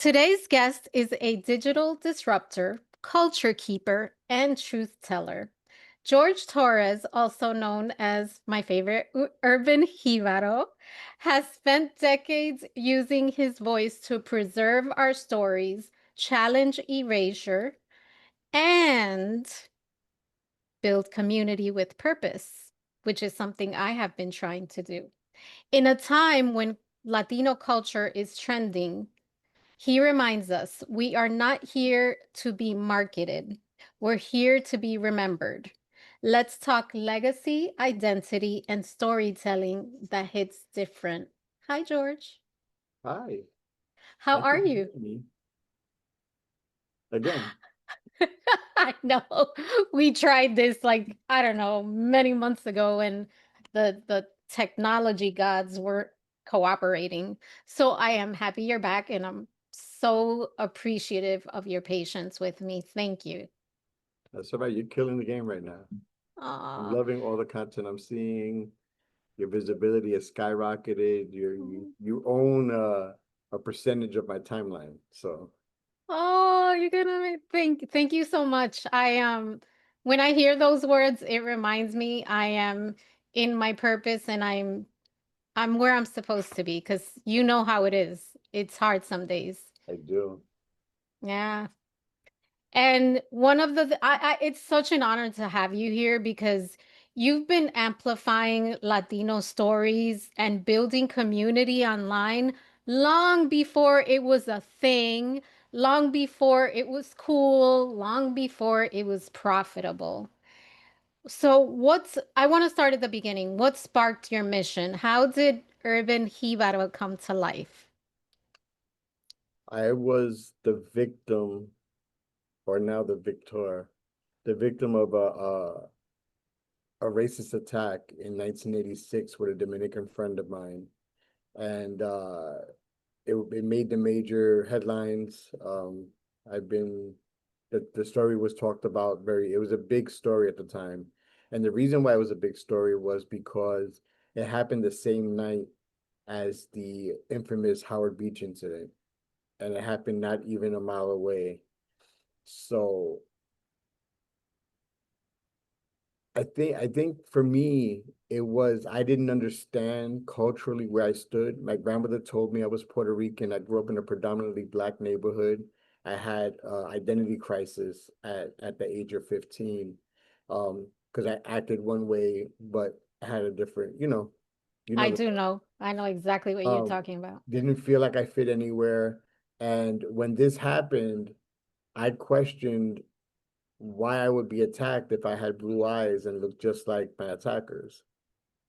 Today's guest is a digital disruptor, culture keeper, and truth teller. George Torres, also known as my favorite Urban Jibaro, has spent decades using his voice to preserve our stories, challenge erasure, and build community with purpose, which is something I have been trying to do. In a time when Latino culture is trending, he reminds us we are not here to be marketed. We're here to be remembered. Let's talk legacy, identity, and storytelling that hits different. Hi, George. Hi, How thank are you for you? having me again. I know we tried this like, I don't know, many months ago, and the technology gods weren't cooperating. So I am happy you're back, and I'm so appreciative of your patience with me. Thank you. That's all right. You're killing the game right now. I'm Aw. loving all the content I'm seeing. Your visibility has skyrocketed. You own a percentage of my timeline. So Oh, you're gonna thank you so much. When I hear those words, it reminds me I am in my purpose, and I'm where I'm supposed to be, because you know how it is. It's hard some days. I do. Yeah. And one of it's such an honor to have you here, because you've been amplifying Latino stories and building community online long before it was a thing, long before it was cool, long before it was profitable. So, I want to start at the beginning. What sparked your mission? How did Urban Jibaro come to life? I was the victim, or now the victor, the victim of a racist attack in 1986 with a Dominican friend of mine, and it made the major headlines. I've been the story was talked about very. It was a big story at the time, and the reason why it was a big story was because it happened the same night as the infamous Howard Beach incident, and it happened not even a mile away. So I think for me it was I didn't understand culturally where I stood. My grandmother told me I was Puerto Rican. I grew up in a predominantly black neighborhood. I had identity crisis at the age of 15 because I acted one way but had a different, you I know the do know. I know exactly what you're um talking about. didn't feel like I fit anywhere. And when this happened, I questioned why I would be attacked if I had blue eyes and looked just like my attackers.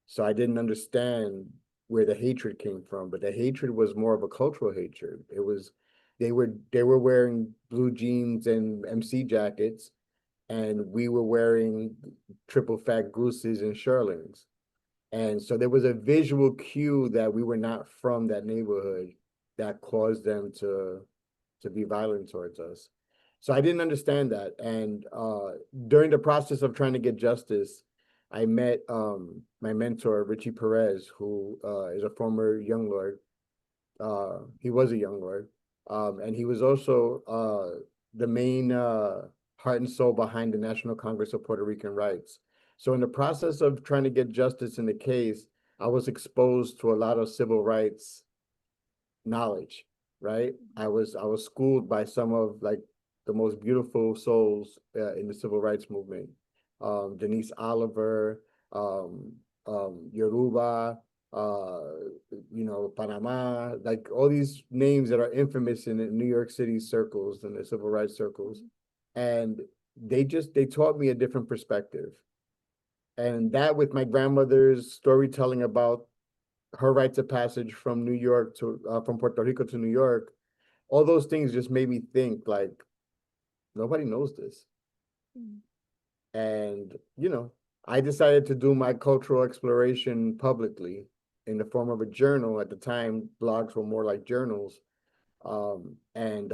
So I didn't understand where the hatred came from, but the hatred was more of a cultural hatred. It was they were wearing blue jeans and MC jackets, and we were wearing triple fat gooses and shearlings. And so there was a visual cue that we were not from that neighborhood that caused them to be violent towards us. So I didn't understand that. And during the process of trying to get justice, I met my mentor, Richie Perez, who is a former Young Lord. He was a Young Lord. And he was also the main heart and soul behind the National Congress of Puerto Rican Rights. So in the process of trying to get justice in the case, I was exposed to a lot of civil rights knowledge, right? I was schooled by some of like the most beautiful souls in the civil rights movement. Denise Oliver, um, Yoruba, uh, Panama, like all these names that are infamous in the New York City circles and the civil rights circles. And they taught me a different perspective. And that with my grandmother's storytelling about her rites of passage from New York to from Puerto Rico to New York, all those things just made me think like nobody knows this. Mm. And I decided to do my cultural exploration publicly in the form of a journal. At the time, blogs were more like journals. And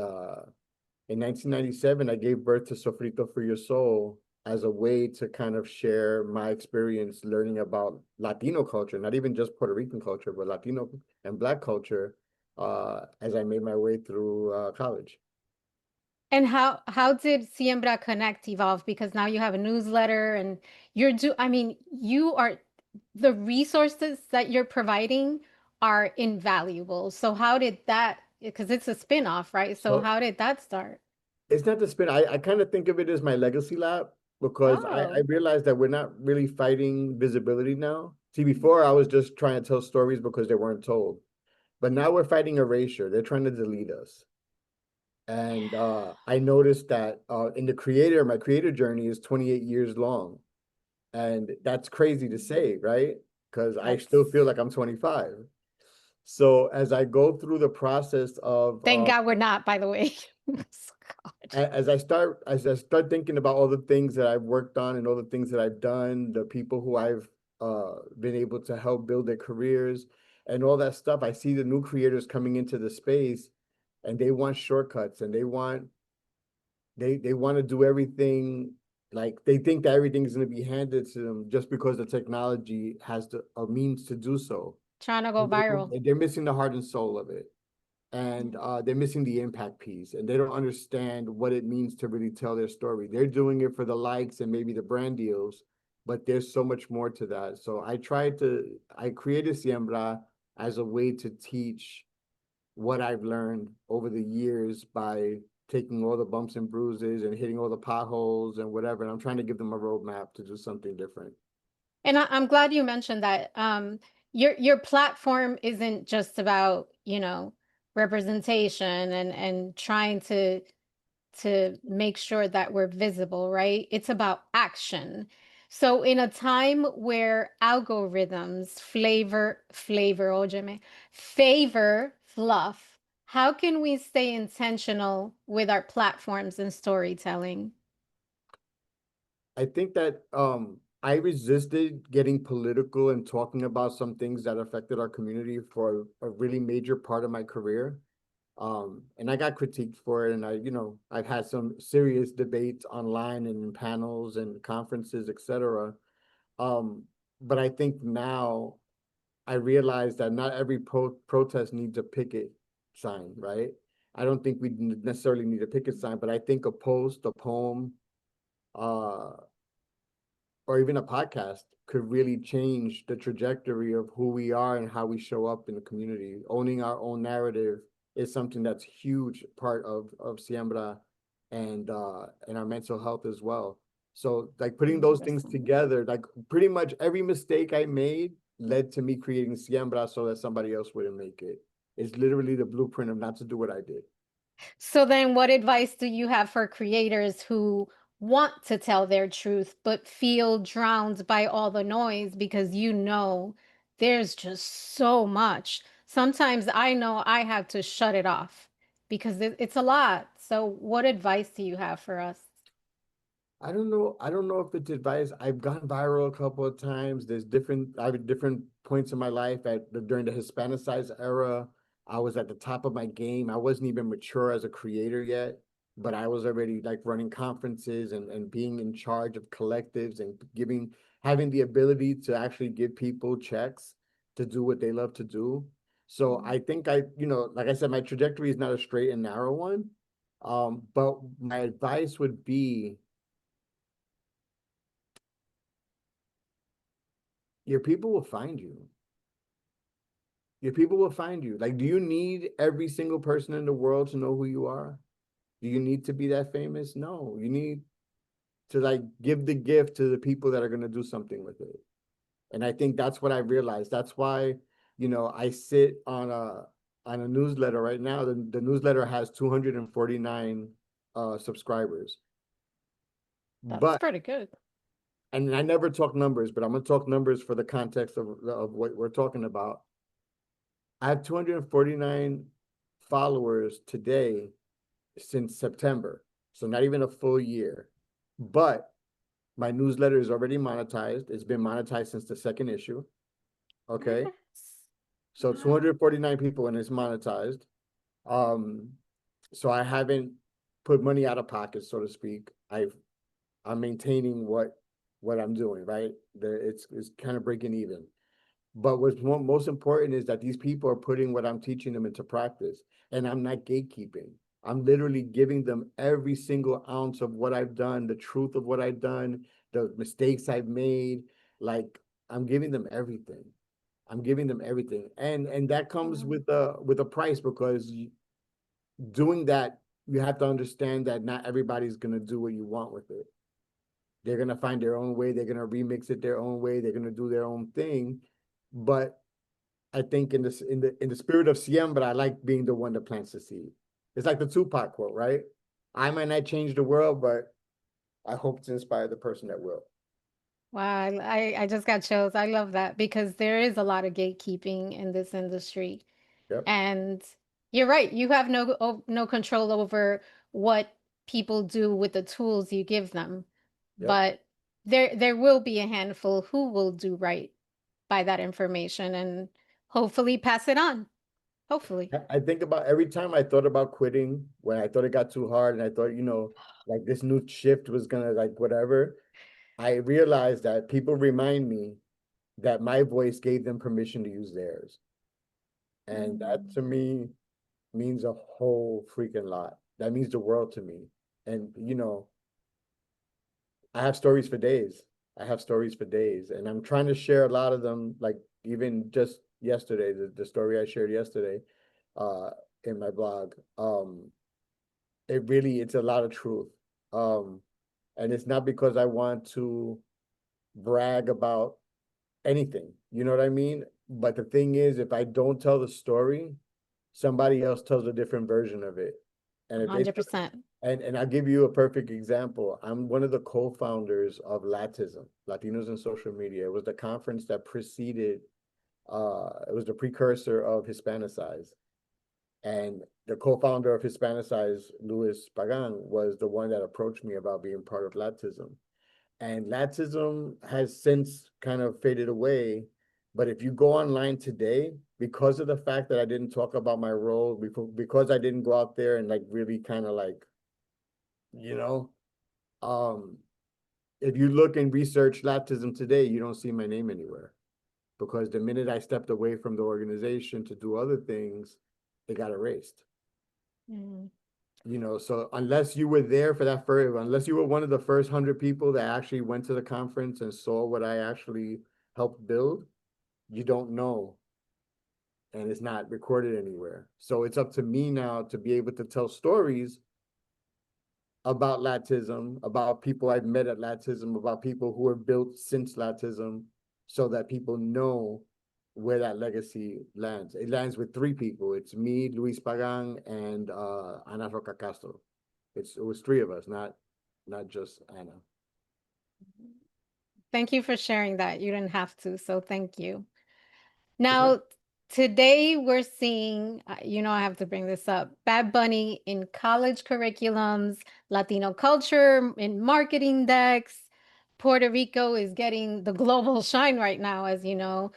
In 1997, I gave birth to Sofrito for Your Soul as a way to kind of share my experience learning about Latino culture, not even just Puerto Rican culture, but Latino and Black culture, as I made my way through college. And how did Siembra Connect evolve? Because now you have a newsletter and I mean, you are the resources that you're providing are invaluable. So how did that, because it's a spin-off, right? So So how did that start? it's not the spin. I kind of think of it as my legacy lab because I Oh. realized that we're not really fighting visibility now. See, before I was just trying to tell stories because they weren't told. But now we're fighting erasure. They're trying to delete us. And I noticed that in my creator journey is 28 years long. And that's crazy to say, right? Because I That's still feel like I'm 25. So as I go through the process of Thank God we're not, by the way. God. as I start thinking about all the things that I've worked on and all the things that I've done, the people who I've been able to help build their careers and all that stuff, I see the new creators coming into the space and they want shortcuts and they want to do everything like they think that everything is going to be handed to them just because the technology has a means to do so. Trying to go And viral. they're missing the heart and soul of it. And they're missing the impact piece and they don't understand what it means to really tell their story. They're doing it for the likes and maybe the brand deals, but there's so much more to that. So I created Siembra as a way to teach what I've learned over the years by taking all the bumps and bruises and hitting all the potholes and whatever. And I'm trying to give them a roadmap to do something different. And I'm glad you mentioned that. Your platform isn't just about, representation and trying to make sure that we're visible, right? It's about action. So in a time where algorithms óyeme, favor fluff, how can we stay intentional with our platforms and storytelling? I think that I resisted getting political and talking about some things that affected our community for a really major part of my career. And I got critiqued for it, and I've had some serious debates online and in panels and conferences, etc. Um, but I think now I realize that not every protest needs a picket sign, right? I don't think we necessarily need a picket sign, but I think a post, a poem, uh, or even a podcast could really change the trajectory of who we are and how we show up in the community. Owning our own narrative is something that's huge part of Siembra and our mental health as well. So like putting those things 100%. together, like pretty much every mistake I made led to me creating Siembra so that somebody else wouldn't make it. It's literally the blueprint of not to do what I did. So then what advice do you have for creators who want to tell their truth but feel drowned by all the noise because there's just so much. Sometimes I know I have to shut it off because it's a lot. So what advice do you have for us? I don't know. I don't know if it's advice. I've gone viral a couple of times. I have different points in my life during the Hispanicized era. I was at the top of my game. I wasn't even mature as a creator yet, but I was already like running conferences and being in charge of collectives and having the ability to actually give people checks to do what they love to do. So I think like I said, my trajectory is not a straight and narrow one. But my advice would be your people will find you. Your people will find you. Like, do you need every single person in the world to know who you are? Do you need to be that famous? No, you need to like give the gift to the people that are going to do something with it. And I think that's what I realized. That's why, I sit on a newsletter right now. The newsletter has 249 subscribers. That's But pretty good. and I never talk numbers, but I'm gonna talk numbers for the context of what we're talking about. I have 249 followers today since September. So not even a full year. But my newsletter is already monetized. It's been monetized since the second issue. Okay. Yes. So Wow. 249 people and it's monetized. Um, so I haven't put money out of pocket, so to speak. I'm maintaining what I'm doing, right? It's kind of breaking even. But what's most important is that these people are putting what I'm teaching them into practice. And I'm not gatekeeping. I'm literally giving them every single ounce of what I've done, the truth of what I've done, the mistakes I've made. Like, I'm giving them everything. I'm giving them everything. And that comes Mm. with a price, because doing that, you have to understand that not everybody's gonna do what you want with it. They're gonna find their own way, they're gonna remix it their own way, they're gonna do their own thing. But I think in the spirit of siembra, I like being the one that plants the seed. It's like the Tupac quote, right? I might not change the world, but I hope to inspire the person that will. Wow, I just got chills. I love that because there is a lot of gatekeeping in this industry. Yep, And you're right, you have no control over what people do with the tools you give them. yep. But there will be a handful who will do right by that information and hopefully pass it on. Hopefully. I think about every time I thought about quitting, when I thought it got too hard and I thought, like this new shift was gonna like whatever, I realized that people remind me that my voice gave them permission to use theirs. And that Mm. to me means a whole freaking lot. That means the world to me. And I have stories for days. I have stories for days. And I'm trying to share a lot of them, like even just yesterday, the story I shared yesterday, uh, in my blog. It's a lot of truth. Um, and it's not because I want to brag about anything. You know what I mean? But the thing is, if I don't tell the story, somebody else tells a different version of it. And if they 100%. and I'll give you a perfect example. I'm one of the co-founders of Latism, Latinos in Social Media. It was the conference that preceded, it was the precursor of Hispanicize. And the co-founder of Hispanicize, Luis Pagan, was the one that approached me about being part of Latism. And Latism has since kind of faded away. But if you go online today, because of the fact that I didn't talk about my role, because I didn't go out there and like really kind of like, you know, um, if you look and research Latism today, you don't see my name anywhere. Because the minute I stepped away from the organization to do other things, it got erased. Mm. So unless you were there for that first, unless you were one of the first 100 people that actually went to the conference and saw what I actually helped build, you don't know, and it's not recorded anywhere. So it's up to me now to be able to tell stories about Latism, about people I've met at Latism, about people who are built since Latism, so that people know where that legacy lands. It lands with three people. It's me, Luis Pagan, and Ana Roca Castro. It was three of us, not just Anna. Thank you for sharing that. You didn't have to, so thank you. It's not. Now, today we're seeing, I have to bring this up, Bad Bunny in college curriculums, Latino culture in marketing decks. Puerto Rico is getting the global shine right now, as you know.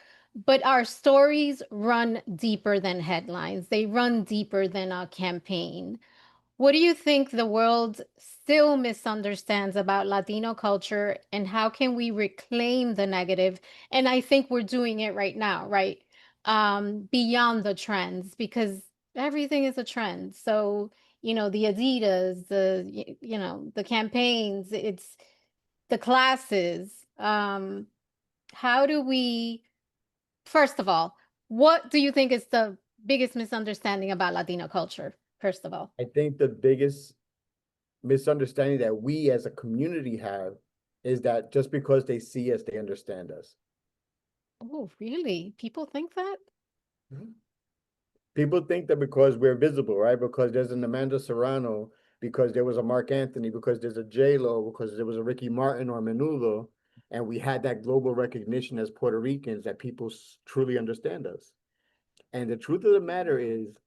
But our stories run deeper than headlines. They run deeper than a campaign. What do you think the world still misunderstands about Latino culture, and how can we reclaim the negative? And I think we're doing it right now, right? Beyond the trends, because everything is a trend. So, the Adidas, the campaigns, it's the classes. How do we, first of all, what do you think is the biggest misunderstanding about Latino culture, first of all? I think the biggest misunderstanding that we as a community have is that just because they see us, they understand us. Oh, really? People think that? People think that because we're visible, right? Because there's an Amanda Serrano, because there was a Mark Anthony, because there's a J Lo, because there was a Ricky Martin or Menudo, and we had that global recognition as Puerto Ricans, that people truly understand us. And the truth of the matter is,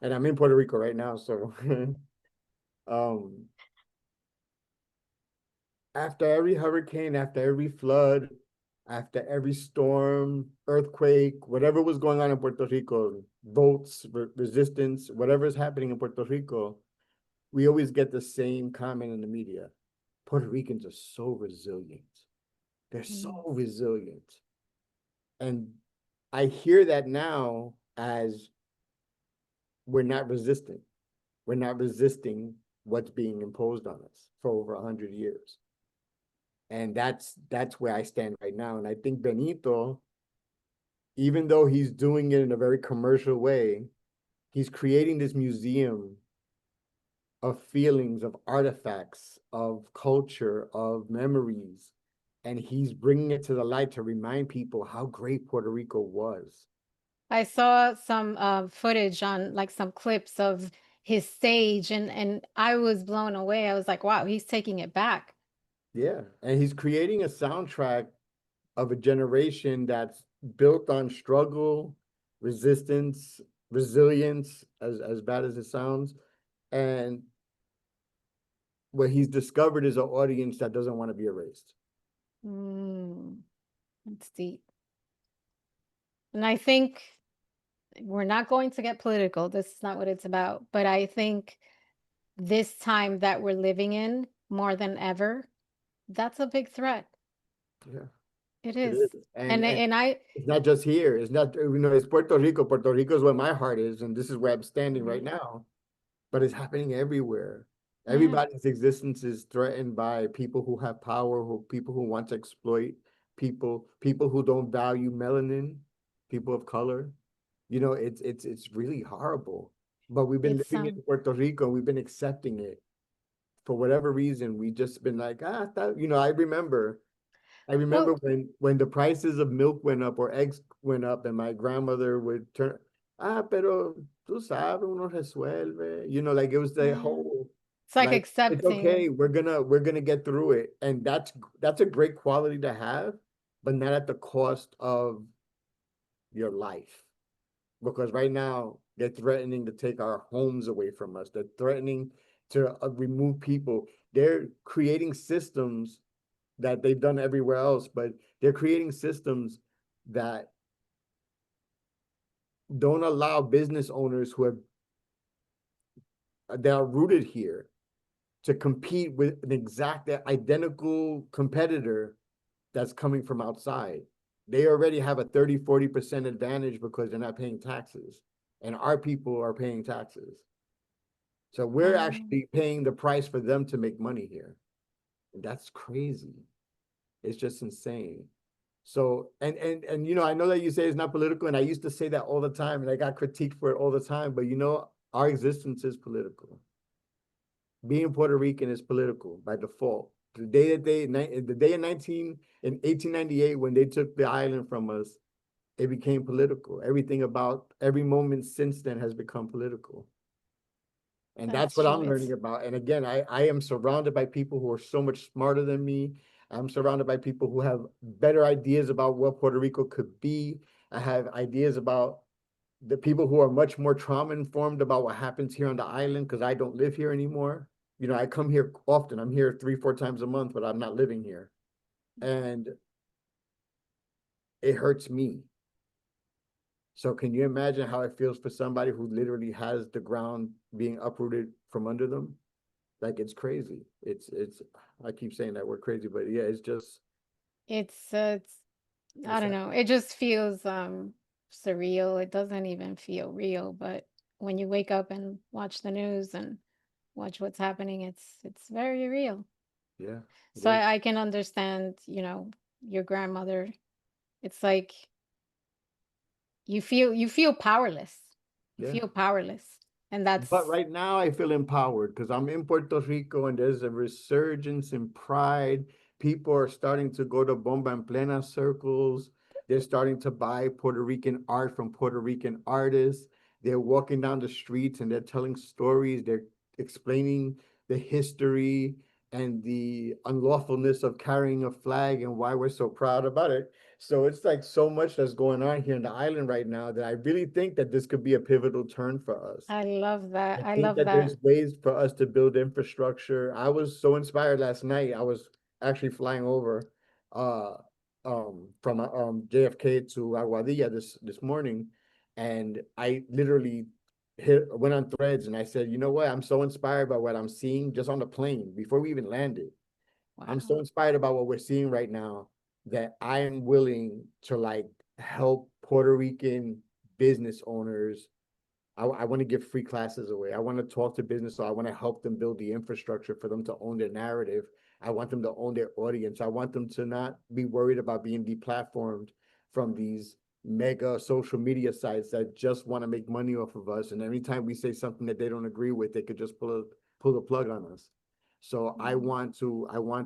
and I'm in Puerto Rico right now, so um, after every hurricane, after every flood, after every storm, earthquake, whatever was going on in Puerto Rico, votes, resistance, whatever is happening in Puerto Rico, we always get the same comment in the media. Puerto Ricans are so resilient. They're so Mm. resilient. And I hear that now as we're not resisting. We're not resisting what's being imposed on us for over 100 years. And that's where I stand right now. And I think Benito, even though he's doing it in a very commercial way, he's creating this museum of feelings, of artifacts, of culture, of memories. And he's bringing it to the light to remind people how great Puerto Rico was. I saw some footage on like some clips of his stage and I was blown away. I was like, wow, he's taking it back. Yeah. And he's creating a soundtrack of a generation that's built on struggle, resistance, resilience, as bad as it sounds. And what he's discovered is an audience that doesn't want to be erased. Mm, that's deep. And I think we're not going to get political. This is not what it's about. But I think this time that we're living in more than ever, that's a big threat. Yeah, It it is. is. And And I it's not just here. It's not, it's Puerto Rico. Puerto Rico is where my heart is, and this is where I'm standing right mhm, now. But it's happening everywhere. yeah, Everybody's existence is threatened by people who have power, who people who want to exploit people who don't value melanin, people of color. It's really horrible. But we've been it's living in Puerto Rico and we've been accepting it for whatever reason. We just been like, I remember well, when the prices of milk went up or eggs went up, and my grandmother would turn, pero tú sabes, uno resuelve. Like it was the yeah. whole, It's like like, it's accepting. okay, we're gonna get through it. And that's a great quality to have, but not at the cost of your life. Because right now they're threatening to take our homes away from us. They're threatening to remove people. They're creating systems that they've done everywhere else, but they're creating systems that don't allow business owners who have that are rooted here to compete with an exact identical competitor that's coming from outside. They already have a 30-40% advantage because they're not paying taxes. And our people are paying taxes. So we're Um, actually paying the price for them to make money here. And that's crazy. It's just insane. So I know that you say it's not political, and I used to say that all the time, and I got critiqued for it all the time. But our existence is political. Being Puerto Rican is political by default. The day in 1898 when they took the island from us, it became political. Everything about every moment since then has become political. And that's that's what true. I'm learning about. And again, I am surrounded by people who are so much smarter than me. I'm surrounded by people who have better ideas about what Puerto Rico could be. I have ideas about the people who are much more trauma informed about what happens here on the island because I don't live here anymore. I come here often. I'm here 3-4 times a month, but I'm not living here. And it hurts me. So can you imagine how it feels for somebody who literally has the ground being uprooted from under them? Like it's crazy. It's I keep saying that word crazy, but yeah, It's I it's don't know. It just feels surreal. It doesn't even feel real, but when you wake up and watch the news and watch what's happening, it's very real. yeah, it So is. I can understand, your grandmother. It's like you feel powerless. You Yeah. feel powerless. And But that's right now, I feel empowered because I'm in Puerto Rico and there's a resurgence in pride. People are starting to go to Bomba en Plena circles. They're starting to buy Puerto Rican art from Puerto Rican artists. They're walking down the streets and they're telling stories. They're explaining the history and the unlawfulness of carrying a flag and why we're so proud about it. So it's like so much that's going on here in the island right now that I really think that this could be a pivotal turn for us. I love that. I I think love that that. there's ways for us to build infrastructure. I was so inspired last night. I was actually flying over uh from JFK to Aguadilla this morning, and I literally went on Threads and I said, you know what? I'm so inspired by what I'm seeing just on the plane before we even landed. I'm so Wow. inspired about what we're seeing right now that I am willing to like help Puerto Rican business owners. I want to give free classes away. I want to talk to business. So I want to help them build the infrastructure for them to own their narrative. I want them to own their audience. I want them to not be worried about being deplatformed from these mega social media sites that just want to make money off of us. And anytime we say something that they don't agree with, they could just pull the plug on us. So Mm. I want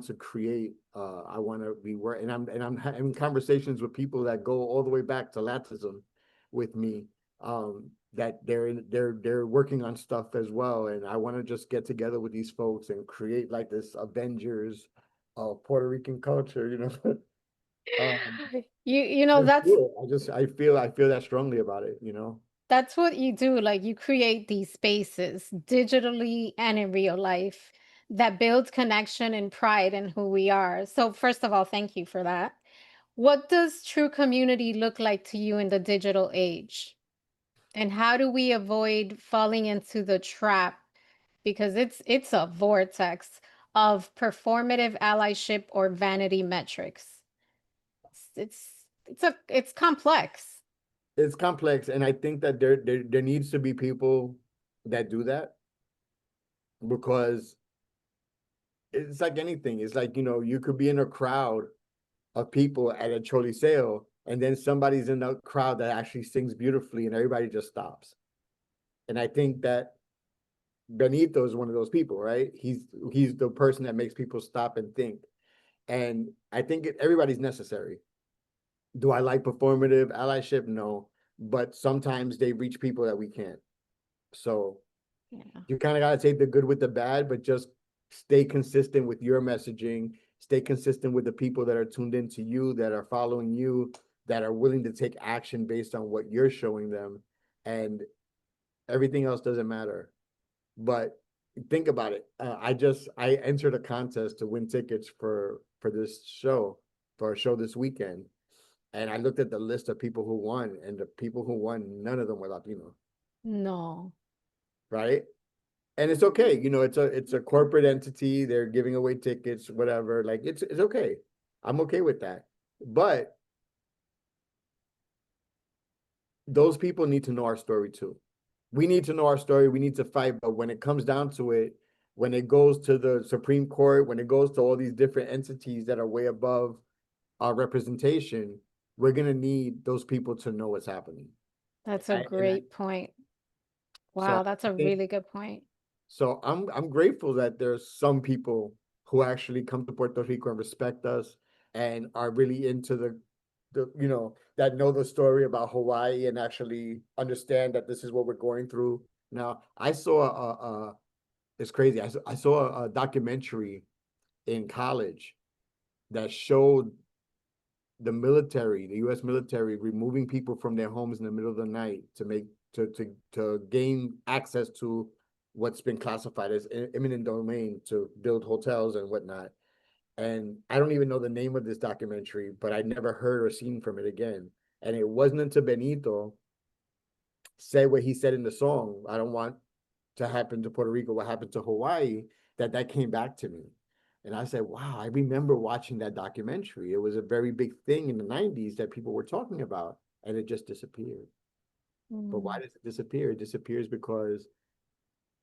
to create I want to be work and I'm having conversations with people that go all the way back to Latism with me, that they're working on stuff as well, and I want to just get together with these folks and create like this Avengers of Puerto Rican culture, you know. um You know, it's cool. I feel that strongly about it, you know. that's what you do. Like you create these spaces digitally and in real life that builds connection and pride in who we are. So first of all, thank you for that. What does true community look like to you in the digital age? And how do we avoid falling into the trap, because it's a vortex of performative allyship or vanity metrics. It's complex. It's complex, and I think that there needs to be people that do that, because it's like anything. It's like, you know, you could be in a crowd of people at a Choli sale, and then somebody's in the crowd that actually sings beautifully, and everybody just stops. And I think that Benito is one of those people, right? He's the person that makes people stop and think. And I think everybody's necessary. Do I like performative allyship? No, but sometimes they reach people that we can't. So Yeah. you kind of got to take the good with the bad, but just stay consistent with your messaging. Stay consistent with the people that are tuned into you, that are following you, that are willing to take action based on what you're showing them, and everything else doesn't matter. But think about it. I entered a contest to win tickets for this show, for a show this weekend, and I looked at the list of people who won, and the people who won, none of them were Latino, No. right? And it's okay. You know, it's a corporate entity. They're giving away tickets, whatever. Like it's okay. I'm okay with that. But those people need to know our story too. We need to know our story. We need to fight. But when it comes down to it, when it goes to the Supreme Court, when it goes to all these different entities that are way above our representation, we're gonna need those people to know what's happening. That's a And I great point. so Wow, that's I a think really good point. So I'm grateful that there's some people who actually come to Puerto Rico and respect us and are really into the you know, that know the story about Hawaii and actually understand that this is what we're going through. Now, I saw it's crazy. I saw a documentary in college that showed the US military removing people from their homes in the middle of the night to make to gain access to what's been classified as eminent domain to build hotels and whatnot. And I don't even know the name of this documentary, but I never heard or seen from it again. And it wasn't until Benito said what he said in the song, I don't want to happen to Puerto Rico, what happened to Hawaii, that came back to me. And I said, wow, I remember watching that documentary. It was a very big thing in the 90s that people were talking about, and it just disappeared. But why Mm. does it disappear? It disappears because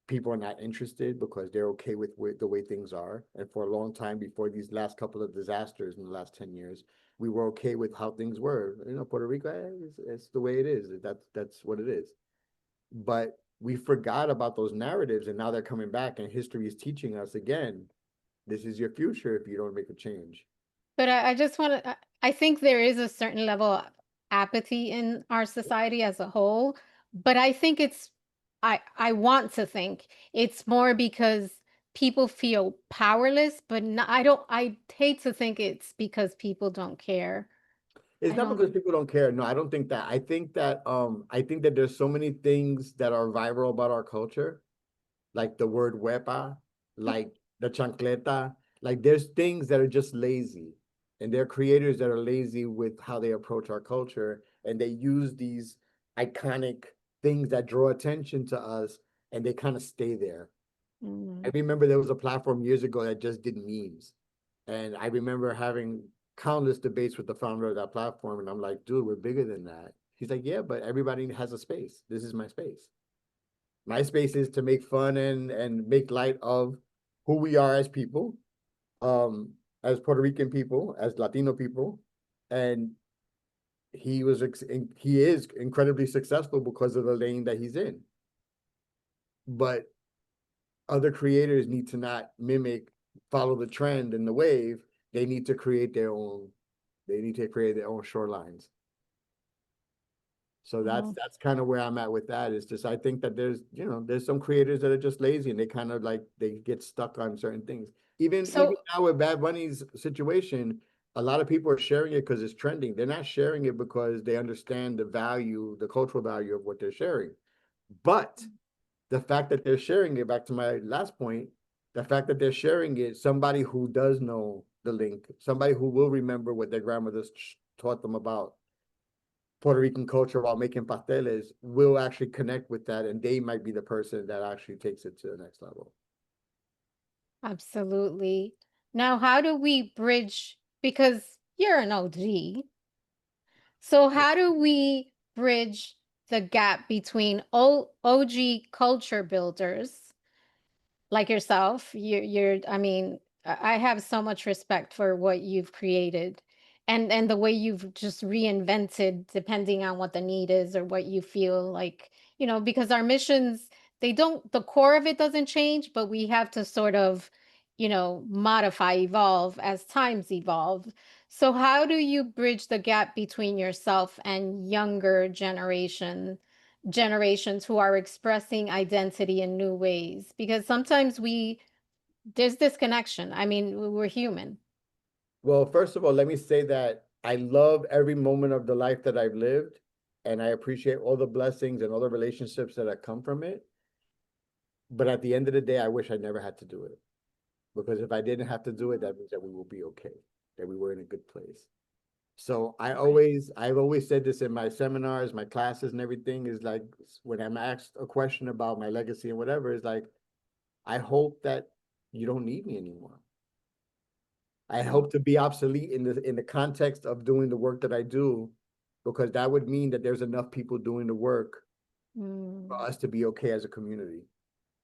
people are not interested, because they're okay with the way things are. And for a long time, before these last couple of disasters in the last 10 years, we were okay with how things were. You know, Puerto Rico, it's the way it is. That's what it is. But we forgot about those narratives, and now they're coming back, and history is teaching us again, this is your future if you don't make a change. But I just want to, I think there is a certain level of apathy in our society as a whole. But I think I want to think it's more because people feel powerless, but not, I hate to think it's because people don't care. It's I not don't, because people don't care. No, I don't think that. I think that there's so many things that are viral about our culture, like the word huepa, like the chancleta. Like there's things that are just lazy. And there are creators that are lazy with how they approach our culture. And they use these iconic things that draw attention to us, and they kind of stay there. I mm, remember there was a platform years ago that just did memes. And I remember having countless debates with the founder of that platform, and I'm like, dude, we're bigger than that. He's like, yeah, but everybody has a space. This is my space. My space is to make fun and make light of who we are as people, um, as Puerto Rican people, as Latino people, and he is incredibly successful because of the lane that he's in. But other creators need to not follow the trend and the wave. They need to create their own. They need to create their own shorelines. So Oh. that's kind of where I'm at with that. Is just I think that there's some creators that are just lazy and they kind of like they get stuck on certain things. Even So now with Bad Bunny's situation, a lot of people are sharing it because it's trending. They're not sharing it because they understand the value, the cultural value of what they're sharing. But the fact that they're sharing it, back to my last point, the fact that they're sharing it, somebody who does know the link, somebody who will remember what their grandmothers taught them about Puerto Rican culture while making pasteles will actually connect with that, and they might be the person that actually takes it to the next level. absolutely. Now, how do we bridge? Because you're an OG. So how do we bridge the gap between OG culture builders like yourself? I mean, I have so much respect for what you've created and the way you've just reinvented depending on what the need is or what you feel like, because our missions, the core of it doesn't change, but we have to sort of, modify, evolve as times evolve. So how do you bridge the gap between yourself and younger generations who are expressing identity in new ways? Because sometimes there's this connection. I mean, we're human. Well, first of all, let me say that I love every moment of the life that I've lived, and I appreciate all the blessings and all the relationships that have come from it. But at the end of the day, I wish I never had to do it, because if I didn't have to do it, that means that we will be okay, that we were in a good place. So Right. I've always said this in my seminars, my classes and everything is like, when I'm asked a question about my legacy and whatever, is like, I hope that you don't need me anymore. I Mm, hope to be obsolete in the context of doing the work that I do, because that would mean that there's enough people doing the work for mm, us to be okay as a community.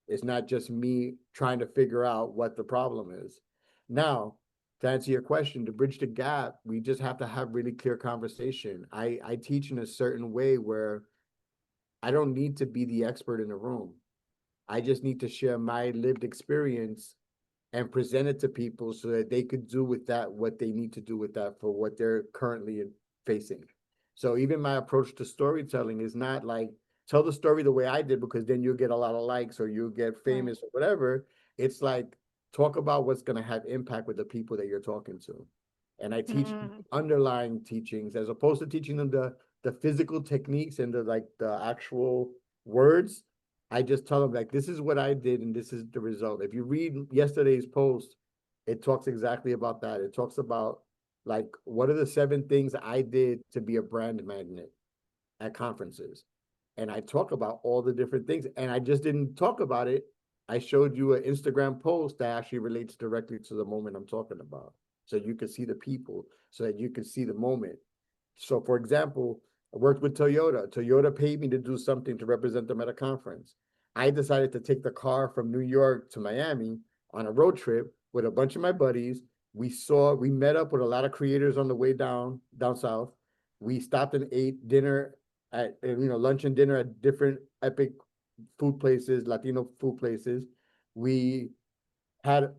It's not just me trying to figure out what the problem is. Now, to answer your question, to bridge the gap, we just have to have really clear conversation. I teach in a certain way where I don't need to be the expert in the room. I just need to share my lived experience and present it to people so that they could do with that what they need to do with that for what they're currently facing. So even my approach to storytelling is not like tell the story the way I did because then you'll get a lot of likes or you'll get right. famous or whatever. It's like talk about what's going to have impact with the people that you're talking to. And I teach Mm, underlying teachings as opposed to teaching them the physical techniques and the actual words. I just tell them like this is what I did and this is the result. If you read yesterday's post, it talks exactly about that. It talks about like what are the 7 things I did to be a brand magnet at conferences. And I talk about all the different things. And I just didn't talk about it. I showed you an Instagram post that actually relates directly to the moment I'm talking about. So you can see the people, so that you can see the moment. So, for example, I worked with Toyota. Toyota paid me to do something to represent them at a conference. I decided to take the car from New York to Miami on a road trip with a bunch of my buddies. We met up with a lot of creators on the way down south. We stopped and ate dinner at, lunch and dinner at different epic food places, Latino food places. We had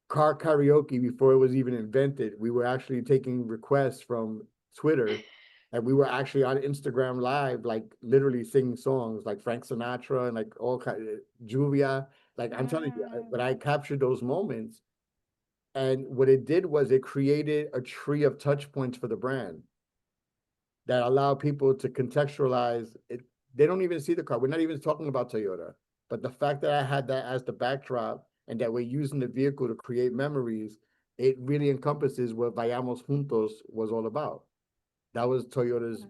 car karaoke before it was even invented. We were actually taking requests from Twitter, and we were actually on Instagram Live, like literally singing songs like Frank Sinatra and like all kind of Julia. Like I'm telling you, mm, but I captured those moments, and what it did was it created a tree of touch points for the brand that allow people to contextualize it. They don't even see the car. We're not even talking about Toyota. But the fact that I had that as the backdrop and that we're using the vehicle to create memories, it really encompasses what Vayamos Juntos was all about. That was Toyota's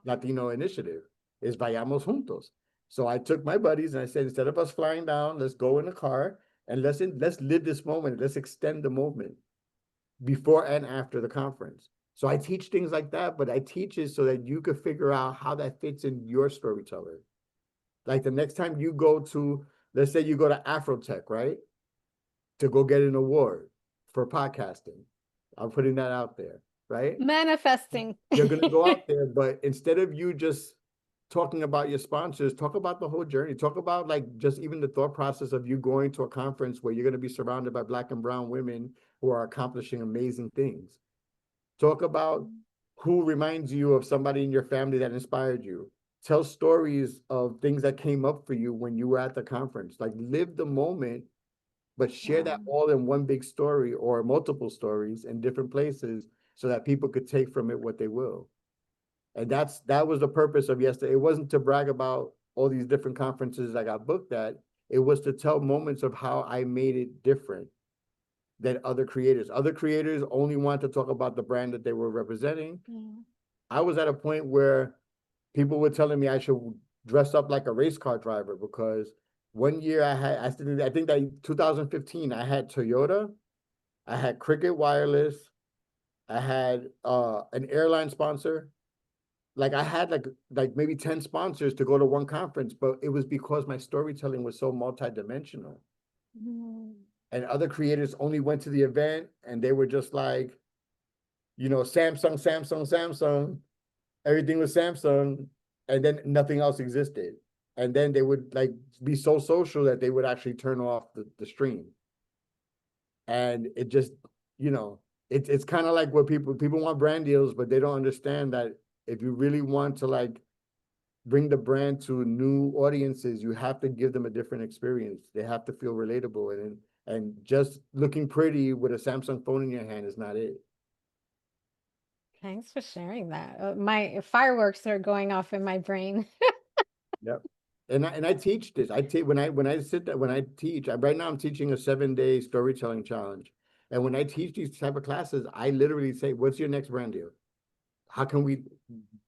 Latino initiative, is Vayamos Juntos. So I took my buddies and I said, instead of us flying down, let's go in the car and let's live this moment. Let's extend the moment. before and after the conference. So I teach things like that, but I teach it so that you could figure out how that fits in your storyteller. Like the next time you go to, let's say you go to Afrotech, right? To go get an award for podcasting. I'm putting that out there, right? Manifesting. You're gonna go out there, but instead of you just talking about your sponsors, talk about the whole journey. Talk about like just even the thought process of you going to a conference where you're gonna be surrounded by Black and brown women who are accomplishing amazing things. Talk about who reminds you of somebody in your family that inspired you. Tell stories of things that came up for you when you were at the conference. Like live the moment, but share Wow. that all in one big story or multiple stories in different places so that people could take from it what they will. And that was the purpose of yesterday. It wasn't to brag about all these different conferences I got booked at. It was to tell moments of how I made it different than other creators. Other creators only want to talk about the brand that they were representing. Yeah. I was at a point where people were telling me I should dress up like a race car driver because one year I think that 2015, I had Toyota, I had Cricket Wireless, I had an airline sponsor. Like I had like maybe 10 sponsors to go to one conference, but it was because my storytelling was so multidimensional. Mm. And other creators only went to the event and they were just like, Samsung, Samsung, Samsung. Everything was Samsung, and then nothing else existed. And then they would like be so social that they would actually turn off the stream. And it just, you know, it's kind of like what people want brand deals, but they don't understand that if you really want to like bring the brand to new audiences, you have to give them a different experience. They have to feel relatable, and just looking pretty with a Samsung phone in your hand is not it. Thanks for sharing that. My fireworks are going off in my brain. Yep. And I teach this. I take when I sit there when I teach. Right now I'm teaching a 7-day storytelling challenge. And when I teach these type of classes, I literally say, "What's your next brand deal? How can we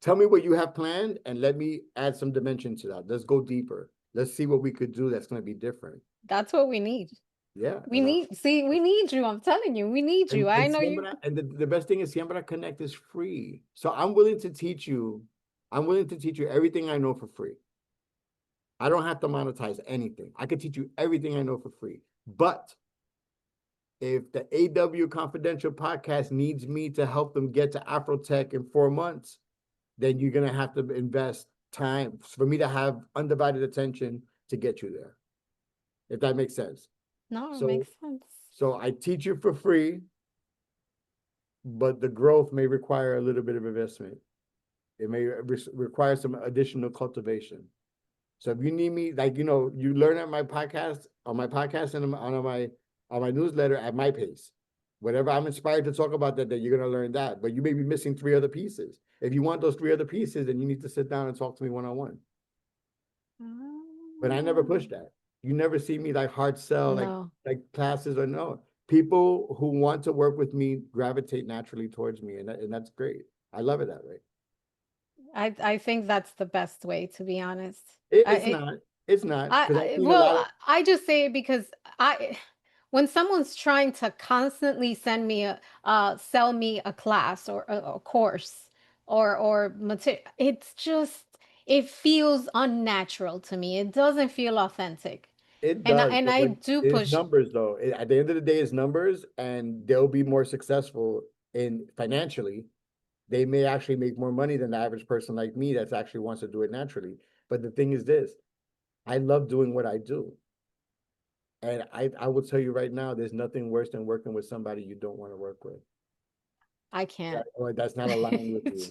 tell me what you have planned and let me add some dimension to that. Let's go deeper. Let's see what we could do that's going to be different." That's what we need. Yeah, We need, see, we need you. I'm telling you, we need you. I and know you. the best thing is Siembra Connect is free. So I'm willing to teach you. I'm willing to teach you everything I know for free. I don't have to monetize anything. I could teach you everything I know for free. But if the AW Confidential podcast needs me to help them get to Afrotech in 4 months, then you're going to have to invest time for me to have undivided attention to get you there, if that makes sense. No, it So, makes sense. so I teach you for free, but the growth may require a little bit of investment. It may require some additional cultivation. So if you need me, like you learn at my podcast and on my newsletter at my pace. Whatever I'm inspired to talk about that you're gonna learn that. But you may be missing 3 other pieces. If you want those 3 other pieces, then you need to sit down and talk to me one-on-one. But I never push Oh, that. You never see me like hard sell no, like classes or no. People who want to work with me gravitate naturally towards me, and that's great. I love it that way. I think that's the best way, to be honest. It, I it's it, not. It's not because I've I seen a well, lot of I just say it because I when someone's trying to constantly send me sell me a class or a course or material, it's just it feels unnatural to me. It doesn't feel authentic. It And does, I but do it's push. numbers though. At the end of the day, it's numbers, and they'll be more successful in financially. They may actually make more money than the average person like me that's actually wants to do it naturally. But the thing is this, I love doing what I do. And I will tell you right now, there's nothing worse than working with somebody you don't want to work with. I can't. Or that's not aligned with you.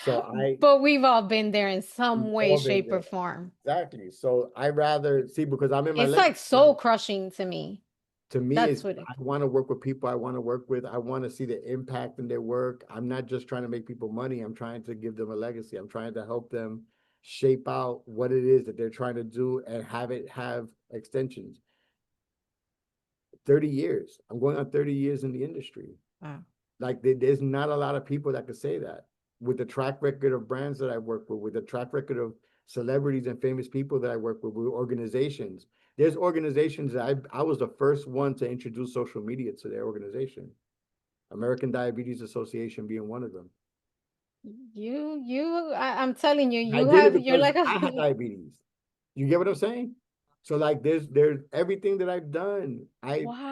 So But we've all been there in we've some way, all been shape, or there. form. Exactly. So I rather see because I'm in my It's legacy like soul now. crushing to me. To me That's is what it. I want to work with people I want to work with. I want to see the impact in their work. I'm not just trying to make people money. I'm trying to give them a legacy. I'm trying to help them shape out what it is that they're trying to do and have it have extensions. 30 years. I'm going on 30 years in the industry. Wow. Like there's not a lot of people that could say that with the track record of brands that I work with the track record of celebrities and famous people that I work with organizations. There's organizations that I was the first one to introduce social media to their organization. American Diabetes Association being one of them. I'm telling you, I you did it have, you're because like a, I had diabetes. You get what I'm saying? So like there's everything that I've done. wow,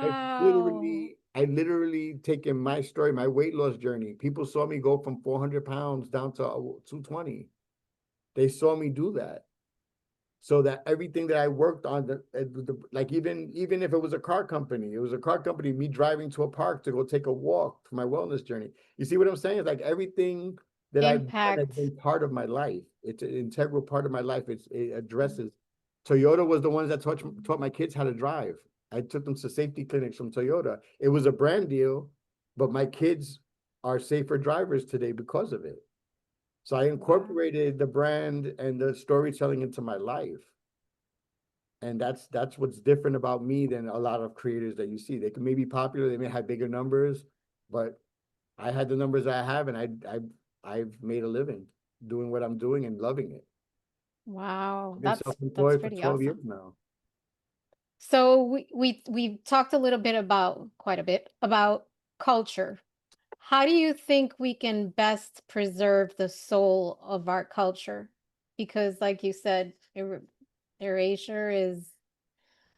I literally taken my story, my weight loss journey. People saw me go from 400 pounds down to 220. They saw me do that. So that everything that I worked on, like even if it was a car company, it was a car company, me driving to a park to go take a walk for my wellness journey. You see what I'm saying? It's like everything that I've done has impact. been part of my life. It's an integral part of my life. It addresses. Toyota was the ones that taught my kids how to drive. I took them to safety clinics from Toyota. It was a brand deal, but my kids are safer drivers today because of it. So I Wow. incorporated the brand and the storytelling into my life. And that's what's different about me than a lot of creators that you see. They can maybe popular, they may have bigger numbers, but I had the numbers I have, and I've made a living doing what I'm doing and loving it. Wow, I've been that's self-employed for pretty 12 years awesome. now. So we talked a little bit about quite a bit about culture. How do you think we can best preserve the soul of our culture? Because like you said, erasure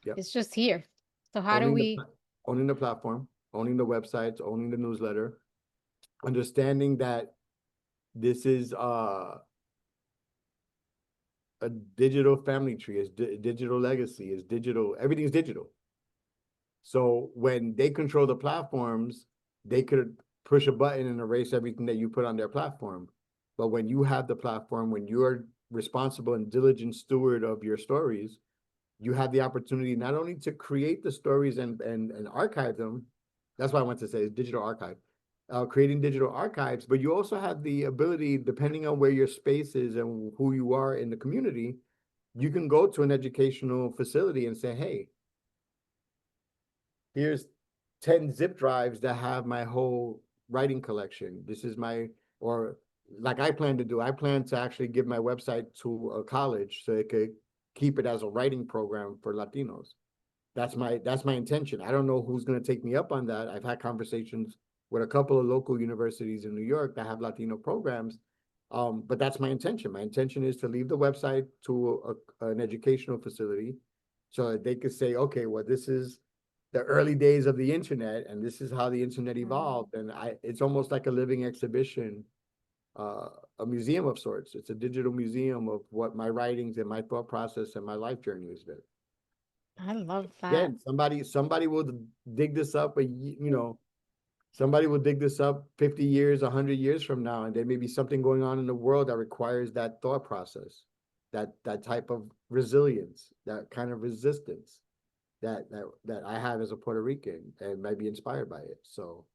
Yep. is just here. So how do Owning the we owning the platform, owning the websites, owning the newsletter, understanding that this is a digital family tree, is digital legacy, is digital, everything's digital. So when they control the platforms, they could push a button and erase everything that you put on their platform. But when you have the platform, when you're responsible and diligent steward of your stories, you have the opportunity not only to create the stories and archive them. That's what I want to say is digital archive, creating digital archives, but you also have the ability, depending on where your space is and who you are in the community, you can go to an educational facility and say, hey, here's 10 zip drives that have my whole writing collection. This is my, or like I plan to do, I plan to actually give my website to a college so it could keep it as a writing program for Latinos. That's my intention. I don't know who's going to take me up on that. I've had conversations with a couple of local universities in New York that have Latino programs. But that's my intention. My intention is to leave the website to an educational facility so that they could say, okay, well, this is the early days of the internet, and this is how the internet Mm, evolved. And it's almost like a living exhibition, a museum of sorts. It's a digital museum of what my writings and my thought process and my life journey has been. I love that. Again, somebody will dig this up, somebody will dig this up 50 years, 100 years from now, and there may be something going on in the world that requires that thought process, that type of resilience, that kind of resistance that I have as a Puerto Rican and might be inspired by it. So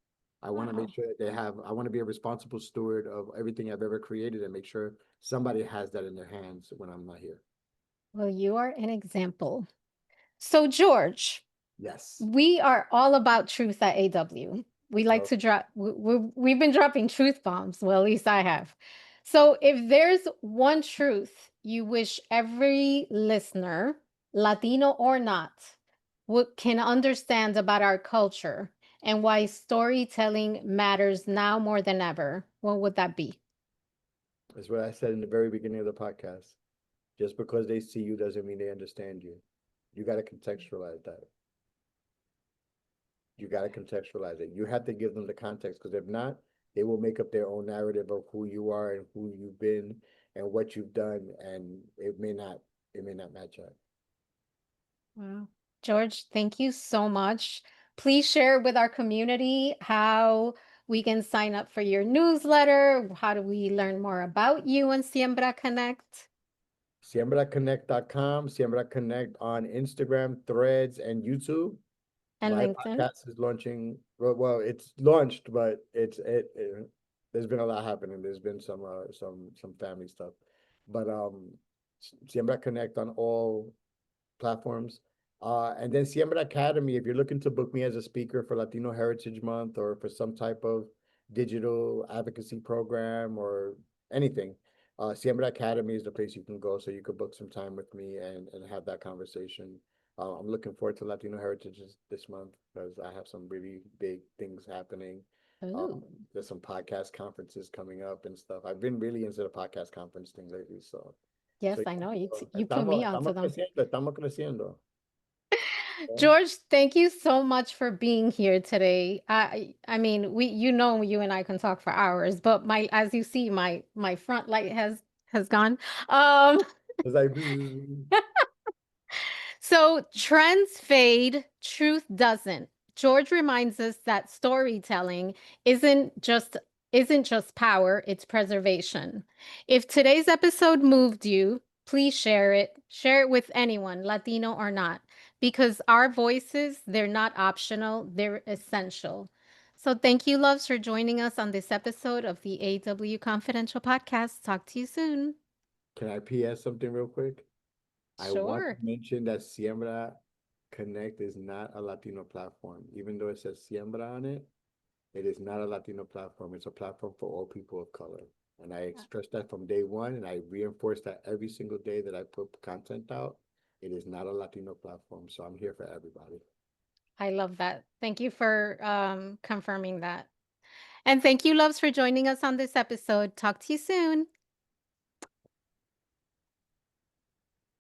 I want to make Wow. sure that I want to be a responsible steward of everything I've ever created and make sure somebody has that in their hands when I'm not here. Well, you are an example. So, George, Yes. we are all about truth at AW. We like Oh, to drop, we've been dropping truth bombs. Well, at least I have. So, if there's one truth you wish every listener, Latino or not, can understand about our culture and why storytelling matters now more than ever, what would that be? that's what I said in the very beginning of the podcast. Just because they see you doesn't mean they understand you. You got to contextualize that. You got to contextualize it. You have to give them the context because if not, they will make up their own narrative of who you are and who you've been and what you've done, and it may not match up. Wow. George, thank you so much. Please share with our community how we can sign up for your newsletter. How do we learn more about you and Siembra Connect SiembraConnect.com, Siembra Connect on Instagram, Threads, and YouTube. and My LinkedIn? podcast is launching. Well, it's launched, but there's been a lot happening. There's been some family stuff, but Siembra Connect on all platforms. And then Siembra Academy, if you're looking to book me as a speaker for Latino Heritage Month or for some type of digital advocacy program or anything, Siembra Academy is the place you can go so you could book some time with me and have that conversation. I'm looking forward to Latino Heritage this month because I have some really big things happening. Ooh. There's some podcast conferences coming up and stuff. I've been really into the podcast conference thing lately, so Yes, I yeah, know. so You put me onto them. estamos creciendo. ¿Eh? George, thank you so much for being here today. I mean, you and I can talk for hours, but my as you see, my front light has gone. Um, It's like, So trends fade, truth doesn't. George reminds us that storytelling isn't just isn't just power, it's preservation. If today's episode moved you, please share it. Share it with anyone, Latino or not, because our voices, they're not optional, they're essential. So thank you, loves, for joining us on this episode of the AW Confidential Podcast. Talk to you soon. can I PS something real quick? I want to Sure. mention that Siembra Connect is not a Latino platform. Even though it says Siembra on it, it is not a Latino platform. It's a platform for all people of color. And I expressed that from day one, and I reinforce that every single day that I put content out. It is not a Latino platform, so I'm here for everybody. I love that. Thank you for confirming that. And thank you, loves, for joining us on this episode. Talk to you soon.